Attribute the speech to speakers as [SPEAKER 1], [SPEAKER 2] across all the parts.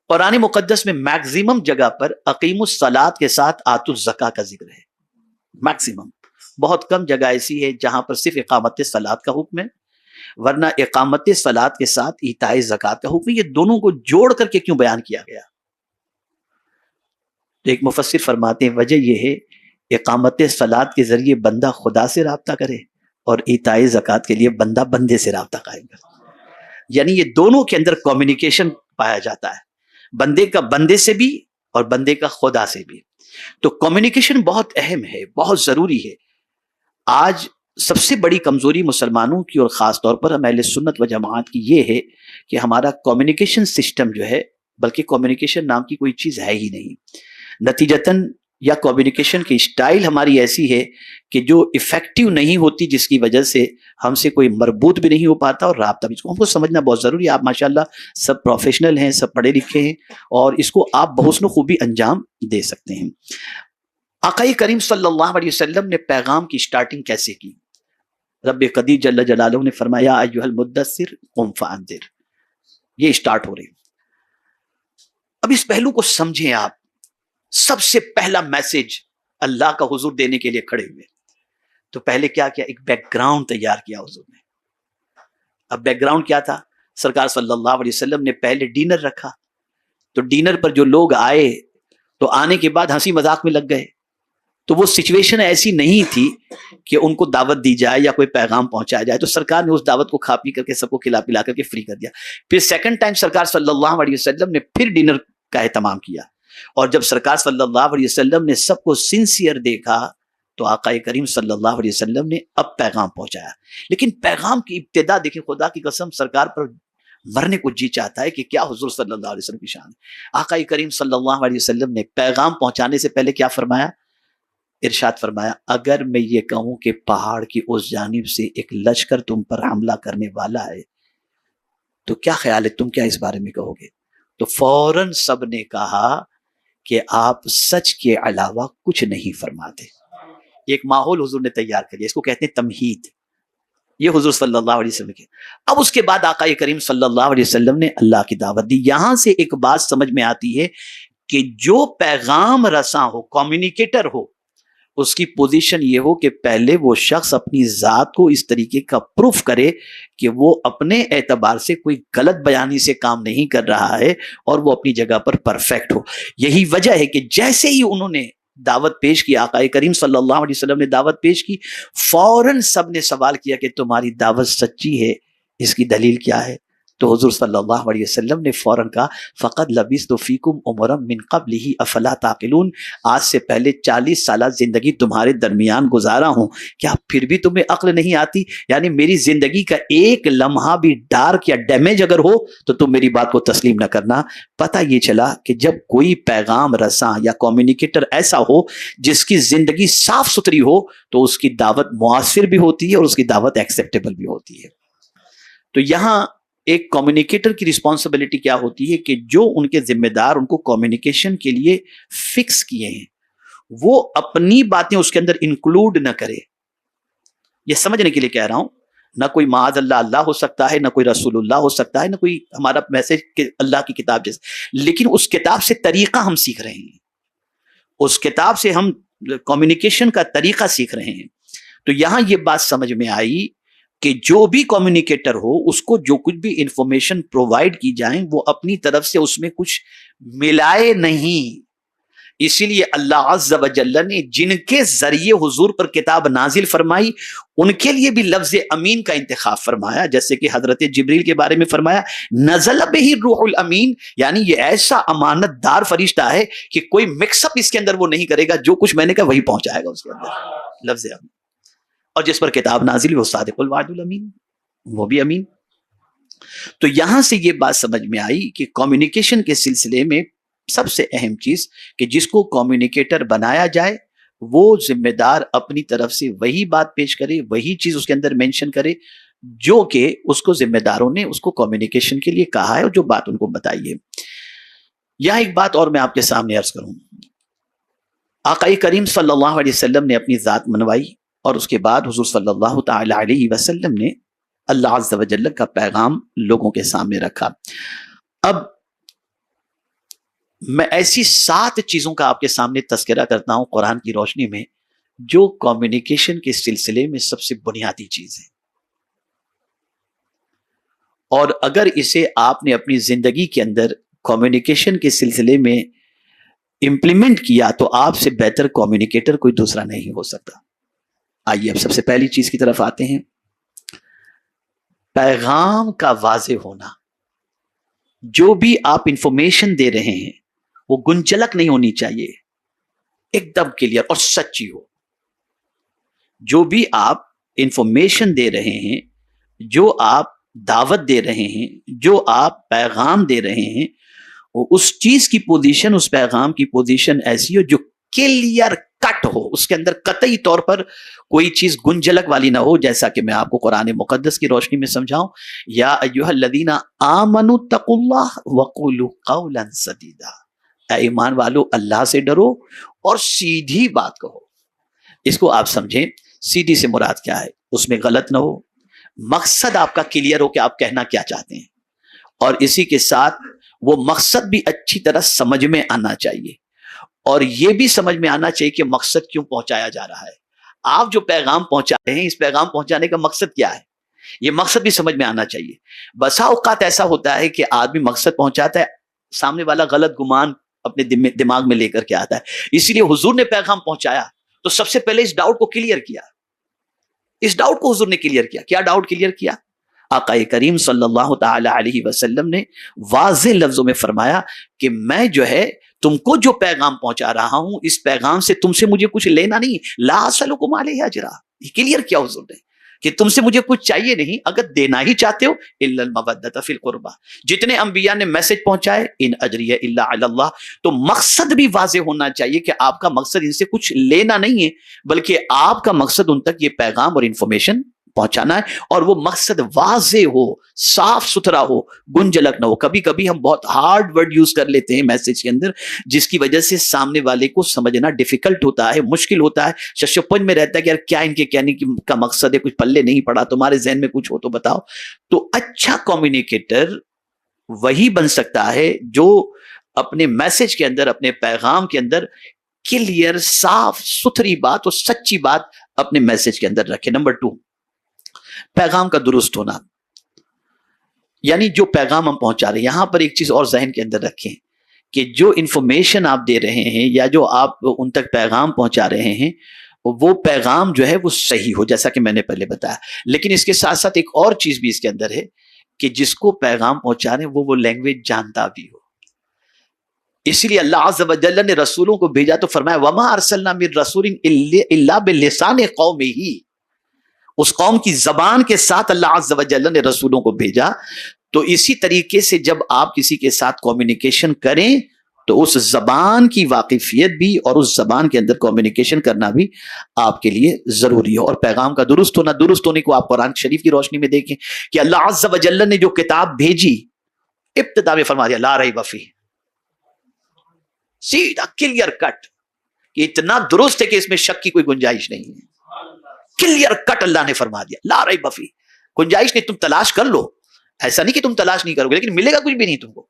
[SPEAKER 1] قرآن مقدس میں میکزیمم جگہ پر اقیم الصلاۃ کے ساتھ آتوا الزکاۃ کا ذکر ہے، میکسیمم. بہت کم جگہ ایسی ہے جہاں پر صرف اقامت صلاۃ کا حکم ہے، ورنہ اقامت صلاۃ کے ساتھ ایتاء زکوٰۃ کا حکم ہے. یہ دونوں کو جوڑ کر کے کیوں بیان کیا گیا؟ تو ایک مفسر فرماتے ہیں وجہ یہ ہے اقامت صلاۃ کے ذریعے بندہ خدا سے رابطہ کرے اور ایتاء زکوٰۃ کے لیے بندہ بندے سے رابطہ قائم کرے. یعنی یہ دونوں کے اندر کمیونیکیشن پایا جاتا ہے، بندے کا بندے سے بھی اور بندے کا خدا سے بھی. تو کمیونیکیشن بہت اہم ہے، بہت ضروری ہے. آج سب سے بڑی کمزوری مسلمانوں کی اور خاص طور پر ہم اہل سنت و جماعت کی یہ ہے کہ ہمارا کمیونیکیشن سسٹم جو ہے، بلکہ کمیونیکیشن نام کی کوئی چیز ہے ہی نہیں. نتیجتاً یا کمیونیکیشن کی اسٹائل ہماری ایسی ہے کہ جو افیکٹو نہیں ہوتی، جس کی وجہ سے ہم سے کوئی مربوط بھی نہیں ہو پاتا اور رابطہ بھی. ہم کو سمجھنا بہت ضروری ہے. آپ ماشاءاللہ سب پروفیشنل ہیں، سب پڑھے لکھے ہیں اور اس کو آپ بحسن خوبی انجام دے سکتے ہیں. آقا کریم صلی اللہ علیہ وسلم نے پیغام کی سٹارٹنگ کیسے کی؟ رب قدیر جل جلالہ نے فرمایا ایھا المدثر قم فانذر. یہ سٹارٹ ہو رہی. اب اس پہلو کو سمجھیں. آپ سب سے پہلا میسج اللہ کا حضور دینے کے لیے کھڑے ہوئے تو پہلے کیا کیا؟ ایک بیک گراؤنڈ تیار کیا حضور نے. اب بیک گراؤنڈ کیا تھا؟ سرکار صلی اللہ علیہ وسلم نے پہلے ڈینر رکھا. تو ڈینر پر جو لوگ آئے تو آنے کے بعد ہنسی مذاق میں لگ گئے. تو وہ سچویشن ایسی نہیں تھی کہ ان کو دعوت دی جائے یا کوئی پیغام پہنچایا جائے. تو سرکار نے اس دعوت کو کھا پی کر کے سب کو کھلا پلا کر کے فری کر دیا. پھر سیکنڈ ٹائم سرکار صلی اللہ علیہ وسلم نے پھر ڈینر کا اہتمام کیا. اور جب سرکار صلی اللہ علیہ وسلم نے سب کو سنسیئر دیکھا تو آقا کریم صلی اللہ علیہ وسلم نے اب پیغام پہنچایا. لیکن پیغام کی ابتدا دیکھیں، خدا کی قسم سرکار پر مرنے کو جی چاہتا ہے کہ کیا حضور صلی اللہ علیہ وسلم کی شان ہے. آقا کریم صلی اللہ علیہ وسلم نے پیغام پہنچانے سے پہلے کیا فرمایا؟ ارشاد فرمایا اگر میں یہ کہوں کہ پہاڑ کی اس جانب سے ایک لشکر تم پر حملہ کرنے والا ہے تو کیا خیال ہے، تم کیا اس بارے میں کہو گے؟ تو فوراً سب نے کہا کہ آپ سچ کے علاوہ کچھ نہیں فرماتے. ایک ماحول حضور نے تیار کر لیا، اس کو کہتے ہیں تمہید. یہ حضور صلی اللہ علیہ وسلم کے. اب اس کے بعد آقا کریم صلی اللہ علیہ وسلم نے اللہ کی دعوت دی. یہاں سے ایک بات سمجھ میں آتی ہے کہ جو پیغام رساں ہو، کمیونیکیٹر ہو، اس کی پوزیشن یہ ہو کہ پہلے وہ شخص اپنی ذات کو اس طریقے کا پروف کرے کہ وہ اپنے اعتبار سے کوئی غلط بیانی سے کام نہیں کر رہا ہے اور وہ اپنی جگہ پر پرفیکٹ ہو. یہی وجہ ہے کہ جیسے ہی انہوں نے دعوت پیش کی، آقا کریم صلی اللہ علیہ وسلم نے دعوت پیش کی، فوراً سب نے سوال کیا کہ تمہاری دعوت سچی ہے، اس کی دلیل کیا ہے؟ تو حضور صلی اللہ علیہ وسلم نے فوراً کہا فقد لبثت فیکم عمرا من قبلہ افلا تعقلون. آج سے پہلے 40 سالہ زندگی تمہارے درمیان گزارا ہوں، کیا پھر بھی تمہیں عقل نہیں آتی؟ یعنی میری زندگی کا ایک لمحہ بھی ڈارک یا ڈیمیج اگر ہو تو تم میری بات کو تسلیم نہ کرنا. پتہ یہ چلا کہ جب کوئی پیغام رساں یا کمیونیکیٹر ایسا ہو جس کی زندگی صاف ستھری ہو تو اس کی دعوت مؤثر بھی ہوتی ہے اور اس کی دعوت ایکسیپٹیبل بھی ہوتی ہے. تو یہاں ایک کمیونیکیٹر کی رسپانسبلٹی کیا ہوتی ہے کہ جو ان کے ذمہ دار ان کو کمیونیکیشن کے لیے فکس کیے ہیں وہ اپنی باتیں اس کے اندر انکلوڈ نہ کرے. یہ سمجھنے کے لیے کہہ رہا ہوں، نہ کوئی معاذ اللہ ہو سکتا ہے، نہ کوئی رسول اللہ ہو سکتا ہے، نہ کوئی ہمارا میسج اللہ کی کتاب جیسے، لیکن اس کتاب سے طریقہ ہم سیکھ رہے ہیں، اس کتاب سے ہم کمیونیکیشن کا طریقہ سیکھ رہے ہیں. تو یہاں یہ بات سمجھ میں آئی کہ جو بھی کمیونیکیٹر ہو اس کو جو کچھ بھی انفارمیشن پرووائڈ کی جائیں وہ اپنی طرف سے اس میں کچھ ملائے نہیں. اسی لیے اللہ عز و جل نے جن کے ذریعے حضور پر کتاب نازل فرمائی ان کے لیے بھی لفظ امین کا انتخاب فرمایا، جیسے کہ حضرت جبریل کے بارے میں فرمایا نزل بہ الروح الامین، یعنی یہ ایسا امانت دار فرشتہ ہے کہ کوئی مکس اپ اس کے اندر وہ نہیں کرے گا، جو کچھ میں نے کہا وہی پہنچائے گا اس کے اندر لفظ امین. اور جس پر کتاب نازل وہ صادق الوعد الامین، وہ بھی امین. تو یہاں سے یہ بات سمجھ میں آئی کہ کمیونیکیشن کے سلسلے میں سب سے اہم چیز کہ جس کو کمیونیکیٹر بنایا جائے وہ ذمہ دار اپنی طرف سے وہی بات پیش کرے، وہی چیز اس کے اندر مینشن کرے جو کہ اس کو ذمہ داروں نے اس کو کمیونیکیشن کے لیے کہا ہے اور جو بات ان کو بتائی ہے. یہاں ایک بات اور میں آپ کے سامنے عرض کروں. آقا کریم صلی اللہ علیہ وسلم نے اپنی ذات منوائی اور اس کے بعد حضور صلی اللہ تعالی علیہ وسلم نے اللہ عز و جل کا پیغام لوگوں کے سامنے رکھا. اب میں ایسی 7 چیزوں کا آپ کے سامنے تذکرہ کرتا ہوں قرآن کی روشنی میں جو کمیونیکیشن کے سلسلے میں سب سے بنیادی چیز ہے، اور اگر اسے آپ نے اپنی زندگی کے اندر کمیونیکیشن کے سلسلے میں امپلیمنٹ کیا تو آپ سے بہتر کمیونیکیٹر کوئی دوسرا نہیں ہو سکتا۔ آئیے اب سب سے پہلی چیز کی طرف آتے ہیں، پیغام کا واضح ہونا۔ جو بھی آپ انفارمیشن دے رہے ہیں وہ گنجلک نہیں ہونی چاہیے، ایک دم کلیئر اور سچی ہو۔ جو بھی آپ انفارمیشن دے رہے ہیں، جو آپ دعوت دے رہے ہیں، جو آپ پیغام دے رہے ہیں، وہ اس چیز کی پوزیشن، اس پیغام کی پوزیشن ایسی ہو جو کلیئر کٹ ہو، اس کے اندر قطعی طور پر کوئی چیز گنجلک والی نہ ہو، جیسا کہ میں آپ کو قرآن مقدس کی روشنی میں سمجھاؤں، یا ایھا الذین آمنوا اتقوا اللہ وقولوا قولا سدیدا، اے ایمان والو اللہ سے ڈرو اور سیدھی بات کہو۔ اس کو آپ سمجھیں، سیدھی سے مراد کیا ہے، اس میں غلط نہ ہو، مقصد آپ کا کلیئر ہو کہ آپ کہنا کیا چاہتے ہیں، اور اسی کے ساتھ وہ مقصد بھی اچھی طرح سمجھ میں آنا چاہیے، اور یہ بھی سمجھ میں آنا چاہیے کہ مقصد کیوں پہنچایا جا رہا ہے۔ آپ جو پیغام پہنچا رہے ہیں، اس پیغام پہنچانے کا مقصد کیا ہے، یہ مقصد بھی سمجھ میں آنا چاہیے۔ بسا اوقات ایسا ہوتا ہے کہ آدمی مقصد پہنچاتا ہے، سامنے والا غلط گمان اپنے دماغ میں لے کر کے آتا ہے۔ اسی لیے حضور نے پیغام پہنچایا تو سب سے پہلے اس ڈاؤٹ کو کلیئر کیا، اس ڈاؤٹ کو حضور نے کلیئر کیا۔ کیا ڈاؤٹ کلیئر کیا؟ آقا کریم صلی اللہ تعالی علیہ وسلم نے واضح لفظوں میں فرمایا کہ میں جو ہے تم کو جو پیغام پہنچا رہا ہوں، اس پیغام سے تم سے مجھے کچھ لینا نہیں، لا اسألکم علیہ اجرا۔ یہ کلیئر کیا حضور نے کہ تم سے مجھے کچھ چاہیے نہیں، اگر دینا ہی چاہتے ہو الا المودۃ فی القربہ۔ جتنے انبیاء نے میسج پہنچائے، ان اجریہ الا علی اللہ، تو مقصد بھی واضح ہونا چاہیے کہ آپ کا مقصد ان سے کچھ لینا نہیں ہے، بلکہ آپ کا مقصد ان تک یہ پیغام اور انفارمیشن پہنچانا ہے، اور وہ مقصد واضح ہو، صاف ستھرا ہو، گنجلک نہ ہو۔ کبھی کبھی ہم بہت ہارڈ ورڈ یوز کر لیتے ہیں میسج کے اندر، جس کی وجہ سے سامنے والے کو سمجھنا ڈیفیکلٹ ہوتا ہے، مشکل ہوتا ہے، ششپنج میں رہتا ہے کہ یار کیا ان کے کہنے کا مقصد ہے، کچھ پلے نہیں پڑا، تمہارے ذہن میں کچھ ہو تو بتاؤ۔ تو اچھا کمیونیکیٹر وہی بن سکتا ہے جو اپنے میسج کے اندر، اپنے پیغام کے اندر کلیئر، صاف ستھری بات اور سچی بات اپنے میسج کے اندر رکھے۔ نمبر 2، پیغام کا درست ہونا، یعنی جو پیغام ہم پہنچا رہے ہیں، یہاں پر ایک چیز اور ذہن کے اندر رکھیں کہ جو انفارمیشن آپ دے رہے ہیں یا جو آپ ان تک پیغام پہنچا رہے ہیں، وہ پیغام جو ہے وہ صحیح ہو، جیسا کہ میں نے پہلے بتایا۔ لیکن اس کے ساتھ ساتھ ایک اور چیز بھی اس کے اندر ہے کہ جس کو پیغام پہنچا رہے ہیں وہ لینگویج جانتا بھی ہو۔ اسی لیے اللہ عز و جل نے رسولوں کو بھیجا تو فرمایا وما ارسلنا من رسول الا بلسان قومہ، اس قوم کی زبان کے ساتھ اللہ عز و جل نے رسولوں کو بھیجا۔ تو اسی طریقے سے جب آپ کسی کے ساتھ کمیونیکیشن کریں تو اس زبان کی واقفیت بھی اور اس زبان کے اندر کمیونیکیشن کرنا بھی آپ کے لیے ضروری ہے۔ اور پیغام کا درست ہونا، درست ہونے کو آپ قرآن شریف کی روشنی میں دیکھیں کہ اللہ عز و جل نے جو کتاب بھیجی ابتدا میں فرما دیا لا ریب فیہ، سیدھا کلیئر کٹ، کہ اتنا درست ہے کہ اس میں شک کی کوئی گنجائش نہیں ہے، کلیئر کٹ اللہ نے فرما دیا لا ریب فیہ، گنجائش نہیں، تم تلاش کر لو، ایسا نہیں کہ تم تلاش نہیں کرو گے لیکن ملے گا کچھ بھی نہیں تم کو۔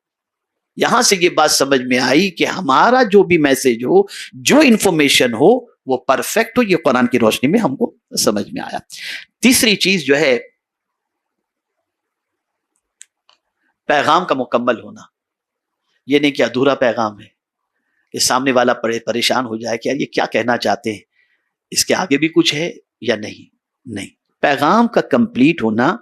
[SPEAKER 1] یہاں سے یہ بات سمجھ میں آئی کہ ہمارا جو بھی میسج ہو، جو انفارمیشن ہو، وہ پرفیکٹ ہو، یہ قرآن کی روشنی میں ہم کو سمجھ میں آیا۔ تیسری چیز جو ہے پیغام کا مکمل ہونا، یہ نہیں کہ ادھورا پیغام ہے کہ سامنے والا پریشان ہو جائے کہ یار یہ کیا کہنا چاہتے ہیں، اس کے آگے بھی کچھ ہے یا نہیں۔ پیغام کا کمپلیٹ ہونا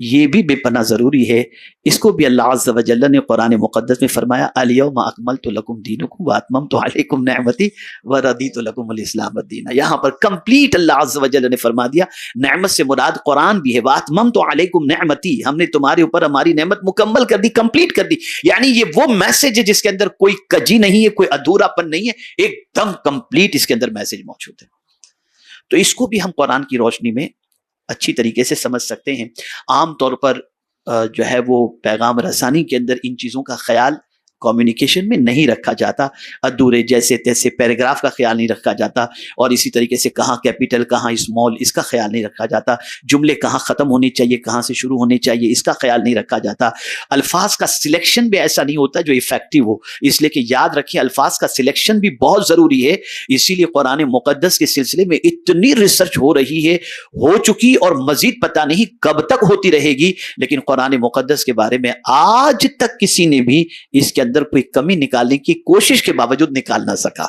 [SPEAKER 1] یہ بھی بے پناہ ضروری ہے۔ اس کو بھی اللہ عز و جل نے قرآن مقدس میں فرمایا الیوم اکملت لکم دینکم واتممت علیکم نعمتی ورضیت لکم الاسلام دینا۔ یہاں پر کمپلیٹ اللہ عز و جل نے فرما دیا، نعمت سے مراد قرآن بھی ہے، واتممت علیکم نعمتی، ہم نے تمہارے اوپر ہماری نعمت مکمل کر دی، کمپلیٹ کر دی۔ یعنی یہ وہ میسج ہے جس کے اندر کوئی کجی نہیں ہے، کوئی ادھورا پن نہیں ہے، ایک دم کمپلیٹ اس کے اندر میسج موجود ہے۔ تو اس کو بھی ہم قرآن کی روشنی میں اچھی طریقے سے سمجھ سکتے ہیں۔ عام طور پر جو ہے وہ پیغام رسانی کے اندر ان چیزوں کا خیال کمیونیکیشن میں نہیں رکھا جاتا. ادھورے جیسے تیسے پیراگراف کا خیال نہیں رکھا جاتا, اور اسی طریقے سے کہاں کیپیٹل کہاں اسمال اس کا خیال نہیں رکھا جاتا. جملے کہاں ختم ہونے چاہیے کہاں سے شروع ہونے چاہیے اس کا خیال نہیں رکھا جاتا. الفاظ کا سلیکشن بھی ایسا نہیں ہوتا جو افیکٹو ہو, اس لیے کہ یاد رکھیں الفاظ کا سلیکشن بھی بہت ضروری ہے. اسی لیے قرآن مقدس کے سلسلے میں اتنی ریسرچ ہو رہی ہے, ہو چکی اور مزید پتہ نہیں کب تک ہوتی رہے گی, لیکن قرآن مقدس کے بارے میں آج تک کسی نے بھی اس کے اندر کوئی کمی نکالنے کی کوشش کے باوجود نکال نہ سکا.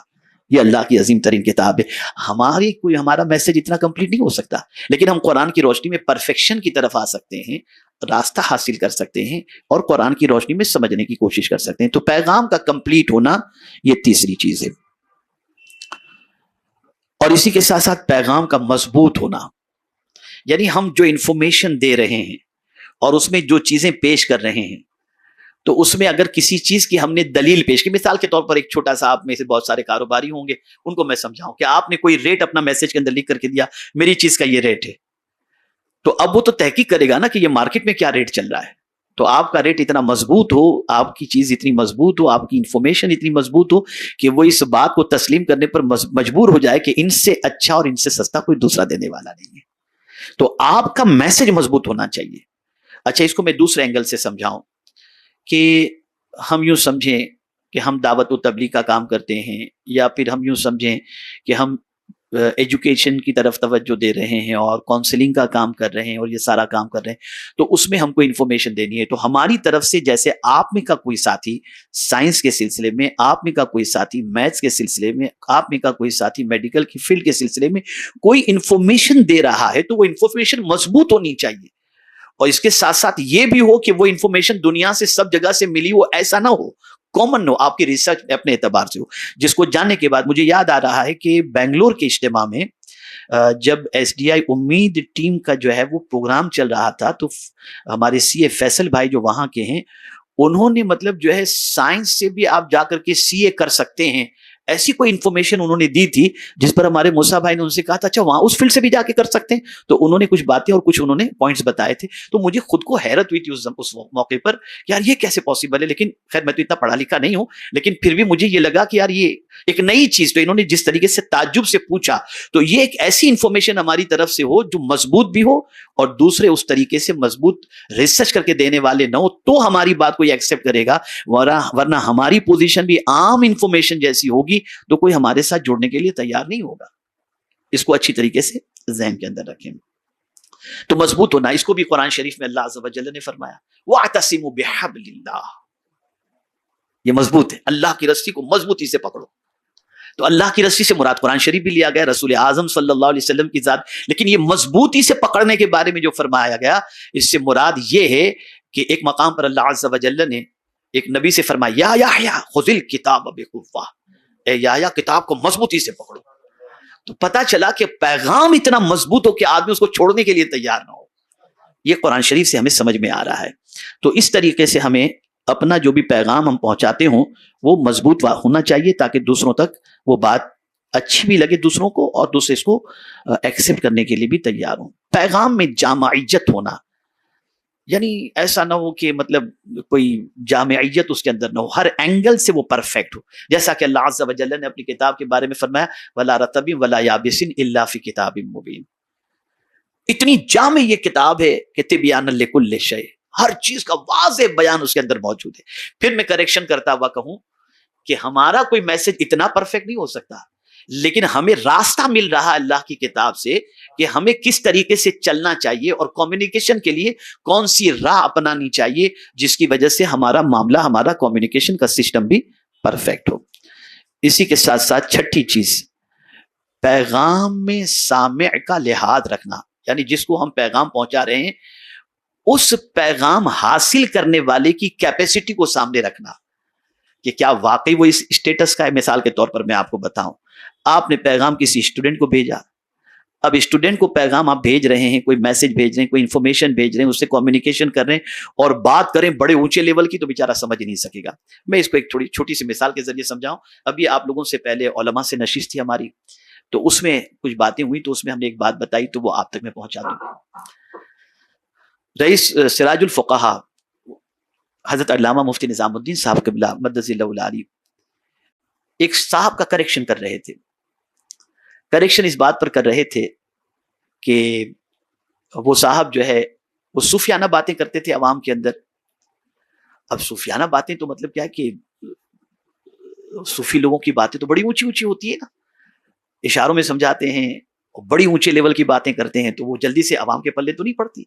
[SPEAKER 1] یہ اللہ کی عظیم ترین کتاب ہے. ہمارا میسج اتنا کمپلیٹ نہیں ہو سکتا, لیکن ہم قرآن کی روشنی میں پرفیکشن کی طرف آ سکتے ہیں, راستہ حاصل کر سکتے ہیں, اور قرآن کی روشنی میں سمجھنے کی کوشش کر سکتے ہیں. تو پیغام کا کمپلیٹ ہونا یہ تیسری چیز ہے. اور اسی کے ساتھ ساتھ پیغام کا مضبوط ہونا, یعنی ہم جو انفارمیشن دے رہے ہیں اور اس میں جو چیزیں پیش کر رہے ہیں, تو اس میں اگر کسی چیز کی ہم نے دلیل پیش کی, مثال کے طور پر ایک چھوٹا سا, آپ میں سے بہت سارے کاروباری ہوں گے, ان کو میں سمجھاؤں کہ آپ نے کوئی ریٹ اپنا میسج کے اندر لکھ کر کے دیا, میری چیز کا یہ ریٹ ہے, تو اب وہ تو تحقیق کرے گا نا کہ یہ مارکیٹ میں کیا ریٹ چل رہا ہے. تو آپ کا ریٹ اتنا مضبوط ہو, آپ کی چیز اتنی مضبوط ہو, آپ کی انفارمیشن اتنی مضبوط ہو کہ وہ اس بات کو تسلیم کرنے پر مجبور ہو جائے کہ ان سے اچھا اور ان سے سستا کوئی دوسرا دینے والا نہیں ہے. تو آپ کا میسج مضبوط ہونا چاہیے. اچھا, اس کو میں دوسرے اینگل سے سمجھاؤں کہ ہم یوں سمجھیں کہ ہم دعوت و تبلیغ کا کام کرتے ہیں, یا پھر ہم یوں سمجھیں کہ ہم ایجوکیشن کی طرف توجہ دے رہے ہیں اور کاؤنسلنگ کا کام کر رہے ہیں اور یہ سارا کام کر رہے ہیں, تو اس میں ہم کو انفارمیشن دینی ہے. تو ہماری طرف سے جیسے آپ میں کا کوئی ساتھی سائنس کے سلسلے میں, آپ میں کا کوئی ساتھی میتھس کے سلسلے میں, آپ میں کا کوئی ساتھی میڈیکل کی فیلڈ کے سلسلے میں کوئی انفارمیشن دے رہا ہے, تو وہ انفارمیشن مضبوط ہونی چاہیے. اور اس کے ساتھ ساتھ یہ بھی ہو کہ وہ انفارمیشن دنیا سے سب جگہ سے ملی ہو, ایسا نہ ہو, کامن ہو, آپ کی ریسرچ اپنے اعتبار سے ہو, جس کو جاننے کے بعد مجھے یاد آ رہا ہے کہ بنگلور کے اجتماع میں جب ایس ڈی آئی امید ٹیم کا جو ہے وہ پروگرام چل رہا تھا, تو ہمارے سی اے فیصل بھائی جو وہاں کے ہیں, انہوں نے مطلب جو ہے سائنس سے بھی آپ جا کر کے سی اے کر سکتے ہیں, ایسی کوئی انفارمیشن انہوں نے دی تھی, جس پر ہمارے موسیٰ بھائی نے ان سے کہا تھا اچھا وہاں اس فیلڈ سے بھی جا کے کر سکتے ہیں. تو انہوں نے کچھ باتیں اور کچھ انہوں نے پوائنٹس بتائے تھے, تو مجھے خود کو حیرت ہوئی تھی اس موقع پر کہ یار یہ کیسے پاسبل ہے. لیکن خیر میں تو اتنا پڑھا لکھا نہیں ہوں, لیکن پھر بھی مجھے یہ لگا کہ یار یہ ایک نئی چیز, تو انہوں نے جس طریقے سے تعجب سے پوچھا, تو یہ ایک ایسی انفارمیشن ہماری طرف سے ہو جو مضبوط بھی ہو اور دوسرے اس طریقے سے مضبوط ریسرچ کر کے دینے والے نہ ہو, تو ہماری بات کوئی ایکسیپٹ کرے گا. ورنہ ہماری پوزیشن بھی عام انفارمیشن جیسی ہوگی تو کوئی ہمارے ساتھ جڑنے کے لیے تیار نہیں ہوگا. اس کو اچھی طریقے سے ذہن کے اندر رکھیں. تو مضبوط ہونا, اس کو بھی قرآن شریف میں اللہ عز و جل نے فرمایا وَاعْتَصِمُوا بِحَبْلِ اللَّهِ, یہ مضبوط ہے, اللہ کی رسی کو مضبوطی سے پکڑو. تو اللہ کی رسی سے مراد قرآن شریف بھی لیا گیا, رسول اعظم صلی اللہ علیہ وسلم کی ذات, لیکن یہ مضبوطی سے پکڑنے کے بارے میں جو فرمایا گیا, اس سے مراد یہ ہے کہ ایک مقام پر اللہ عز و جل نے ایک نبی سے فرمایا یا یحییٰ خذ الکتاب بقوہ, اے یحییٰ کتاب کو مضبوطی سے پکڑو. تو پتا چلا کہ پیغام اتنا مضبوط ہو کہ آدمی اس کو چھوڑنے کے لیے تیار نہ ہو. یہ قرآن شریف سے ہمیں سمجھ میں آ رہا ہے. تو اس طریقے سے ہمیں اپنا جو بھی پیغام ہم پہنچاتے ہوں وہ مضبوط ہونا چاہیے, تاکہ دوسروں تک وہ بات اچھی بھی لگے دوسروں کو, اور دوسرے اس کو ایکسیپٹ کرنے کے لیے بھی تیار ہوں. پیغام میں جامعیت ہونا, یعنی ایسا نہ ہو کہ مطلب کوئی جامعیت اس کے اندر نہ ہو, ہر اینگل سے وہ پرفیکٹ ہو. جیسا کہ اللہ عز و جل نے اپنی کتاب کے بارے میں فرمایا وَلَا رَطَبٍ وَلَا يَابِسٍ إِلَّا فِي كِتَابٍ مُبِينٍ. اتنی جامع یہ کتاب ہے کہ تِبْيَانًا لِكُلِّ شَيْءٍ, ہر چیز کا واضح بیان اس کے اندر موجود ہے. پھر میں کریکشن کرتا ہوا کہوں کہ ہمارا کوئی میسج اتنا پرفیکٹ نہیں ہو سکتا, لیکن ہمیں راستہ مل رہا ہے اللہ کی کتاب سے کہ ہمیں کس طریقے سے چلنا چاہیے اور کمیونیکیشن کے لیے کون سی راہ اپنانی چاہیے, جس کی وجہ سے ہمارا معاملہ, ہمارا کمیونیکیشن کا سسٹم بھی پرفیکٹ ہو. اسی کے ساتھ ساتھ چھٹی چیز, پیغام میں سامع کا لحاظ رکھنا, یعنی جس کو ہم پیغام پہنچا رہے ہیں اس پیغام حاصل کرنے والے کی کیپیسٹی کو سامنے رکھنا کہ کیا واقعی وہ اس اسٹیٹس کا ہے. مثال کے طور پر میں آپ کو بتاؤں, آپ نے پیغام کسی اسٹوڈنٹ کو بھیجا, اب اسٹوڈنٹ کو پیغام آپ بھیج رہے ہیں, کوئی میسج بھیج رہے ہیں, کوئی انفارمیشن بھیج رہے ہیں, اس سے کمیونیکیشن کر رہے ہیں اور بات کریں بڑے اونچے لیول کی, تو بیچارہ سمجھ نہیں سکے گا. میں اس کو ایک چھوٹی سی مثال کے ذریعے سمجھاؤں. ابھی آپ لوگوں سے پہلے علماء سے نشست تھی ہماری, تو اس میں کچھ باتیں ہوئی, تو اس میں ہم نے ایک بات بتائی, تو وہ آپ تک میں پہنچا دوں. رئیس سراج الفقہا حضرت علامہ مفتی نظام الدین صاحب قبلہ مدث اللہ العالی ایک صاحب کا کریکشن کر رہے تھے. کریکشن اس بات پر کر رہے تھے کہ وہ صاحب جو ہے وہ صوفیانہ باتیں کرتے تھے عوام کے اندر. اب صوفیانہ باتیں تو مطلب کیا ہے کہ صوفی لوگوں کی باتیں تو بڑی اونچی اونچی ہوتی ہے نا, اشاروں میں سمجھاتے ہیں, بڑی اونچے لیول کی باتیں کرتے ہیں, تو وہ جلدی سے عوام کے پلے تو نہیں پڑتی.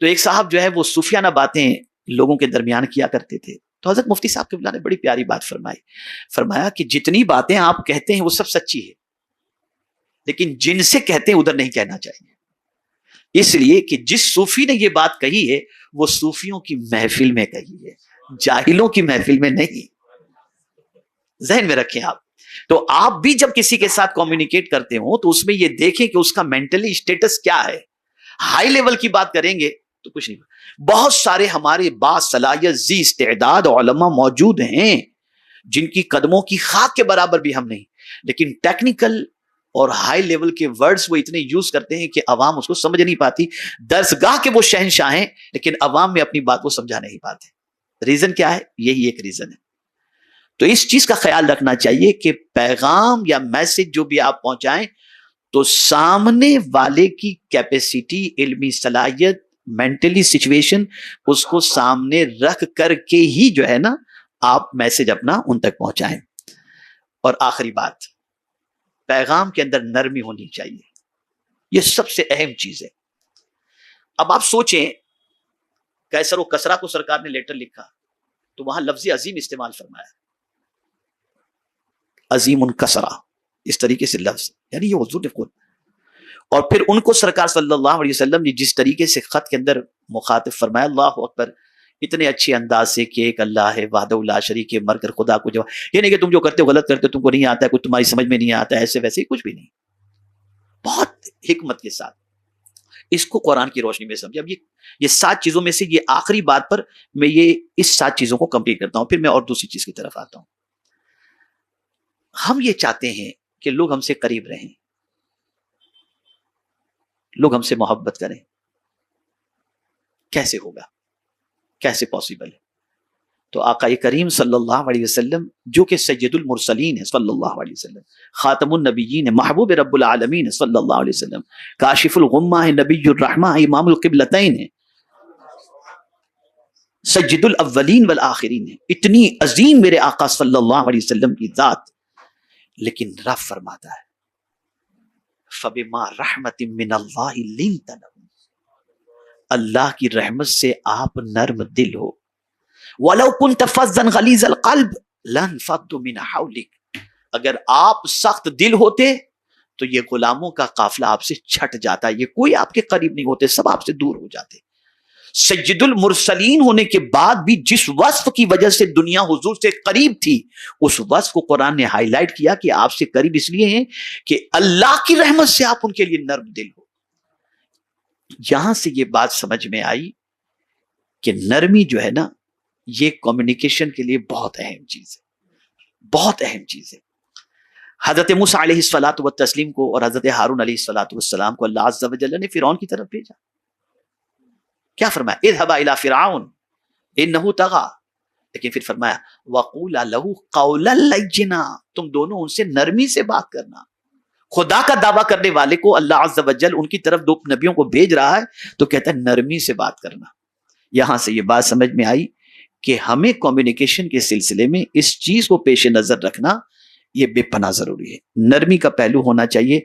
[SPEAKER 1] تو ایک صاحب جو ہے وہ صوفیانہ باتیں لوگوں کے درمیان کیا کرتے تھے. تو حضرت مفتی صاحب قبلہ نے بڑی پیاری بات فرمایا کہ جتنی باتیں آپ کہتے ہیں وہ سب سچی ہے, لیکن جن سے کہتے ہیں ادھر نہیں کہنا چاہیے. اس لیے کہ جس صوفی نے یہ بات کہی ہے وہ صوفیوں کی محفل میں کہی ہے, جاہلوں کی محفل میں نہیں. ذہن میں رکھیں آپ. تو آپ بھی جب کسی کے ساتھ کمیونیکیٹ کرتے ہو تو اس میں یہ دیکھیں کہ اس کا مینٹلی اسٹیٹس کیا ہے. ہائی لیول کی بات کریں گے تو کچھ نہیں. بہت سارے ہمارے باصلاحیت ذی استعداد علماء موجود ہیں جن کی قدموں کی خاک کے برابر بھی ہم نہیں, لیکن ٹیکنیکل اور ہائی لیول کے ورڈز وہ اتنے یوز کرتے ہیں کہ عوام اس کو سمجھ نہیں پاتی. درسگاہ کے وہ شہنشاہ ہیں لیکن عوام میں اپنی بات کو سمجھا نہیں پاتے. ریزن کیا ہے؟ یہی ایک ریزن ہے. تو اس چیز کا خیال رکھنا چاہیے کہ پیغام یا میسج جو بھی آپ پہنچائیں تو سامنے والے کی کیپیسٹی, علمی صلاحیت, مینٹلی سچویشن, اس کو سامنے رکھ کر کے ہی جو ہے نا آپ میسج اپنا ان تک پہنچائیں. اور آخری بات, پیغام کے اندر نرمی ہونی چاہیے. یہ سب سے اہم چیز ہے. اب آپ سوچیں, کیسر و کسرا کو سرکار نے لیٹر لکھا تو وہاں لفظ عظیم استعمال فرمایا, عظیم کسرا, اس طریقے سے لفظ, یعنی یہ حضور نے خود. اور پھر ان کو سرکار صلی اللہ علیہ وسلم نے جس طریقے سے خط کے اندر مخاطب فرمایا, اللہ اکبر, اتنے اچھے انداز سے کہ ایک اللہ ہے وحدہ لا شریک ہے, مر کر خدا کو جواب. یہ نہیں کہ تم جو کرتے ہو غلط کرتے ہو, تم کو نہیں آتا ہے, کچھ تمہاری سمجھ میں نہیں آتا ہے, ایسے ویسے کچھ بھی نہیں. بہت حکمت کے ساتھ اس کو قرآن کی روشنی میں سمجھے. اب یہ 7 چیزوں میں سے یہ آخری بات پر میں یہ اس 7 چیزوں کو کمپلیٹ کرتا ہوں, پھر میں اور دوسری چیز کی طرف آتا ہوں. ہم یہ چاہتے ہیں کہ لوگ ہم سے قریب رہیں, لوگ ہم سے محبت کریں. کیسے ہوگا, کیسے پاسبل ہے؟ تو آقا کریم صلی اللہ علیہ وسلم جو کہ سید المرسلین ہے صلی اللہ علیہ وسلم, خاتم النبیین ہے, محبوب رب العالمین ہے صلی اللہ علیہ وسلم, کاشف الغمہ ہے, نبی الرحمہ ہے, امام القبلتین ہے, سید الاولین والآخرین ہے. اتنی عظیم میرے آقا صلی اللہ علیہ وسلم کی ذات, لیکن رب فرماتا ہے فَبِمَا رَحْمَةٍ مِّنَ اللَّهِ لِنْتَ لَهُمْ, اللہ کی رحمت سے آپ نرم دل ہو. وَلَوْ كُنْتَ فَظًّا غَلِيظَ الْقَلْبِ لَانفَضُّوا مِنْ حَوْلِكَ, اگر آپ سخت دل ہوتے تو یہ غلاموں کا قافلہ آپ سے چھٹ جاتا, یہ کوئی آپ کے قریب نہیں ہوتے, سب آپ سے دور ہو جاتے. سید المرسلین ہونے کے بعد بھی جس وصف کی وجہ سے دنیا حضور سے قریب تھی, اس وصف کو قرآن نے ہائی لائٹ کیا کہ آپ سے قریب اس لیے ہیں کہ اللہ کی رحمت سے آپ ان کے لیے نرم دل ہو. یہاں سے یہ بات سمجھ میں آئی کہ نرمی جو ہے نا یہ کمیونیکیشن کے لیے بہت اہم چیز ہے, بہت اہم چیز ہے. حضرت موسیٰ علیہ الصلوۃ والتسلیم کو اور حضرت ہارون علیہ الصلوۃ والسلام کو اللہ عز و جل نے فرعون کی طرف بھیجا. کیا فرمایا؟ اذهبا الى فرعون انه طغى, لیکن پھر فرمایا وقولا له قولا لینا, تم دونوں ان سے نرمی سے بات کرنا. خدا کا دعویٰ کرنے والے کو اللہ عز و جل ان کی طرف 2 نبیوں کو بھیج رہا ہے تو کہتا ہے نرمی سے بات کرنا. یہاں سے یہ بات سمجھ میں آئی کہ ہمیں کمیونیکیشن کے سلسلے میں اس چیز کو پیش نظر رکھنا یہ بے پناہ ضروری ہے. نرمی کا پہلو ہونا چاہیے.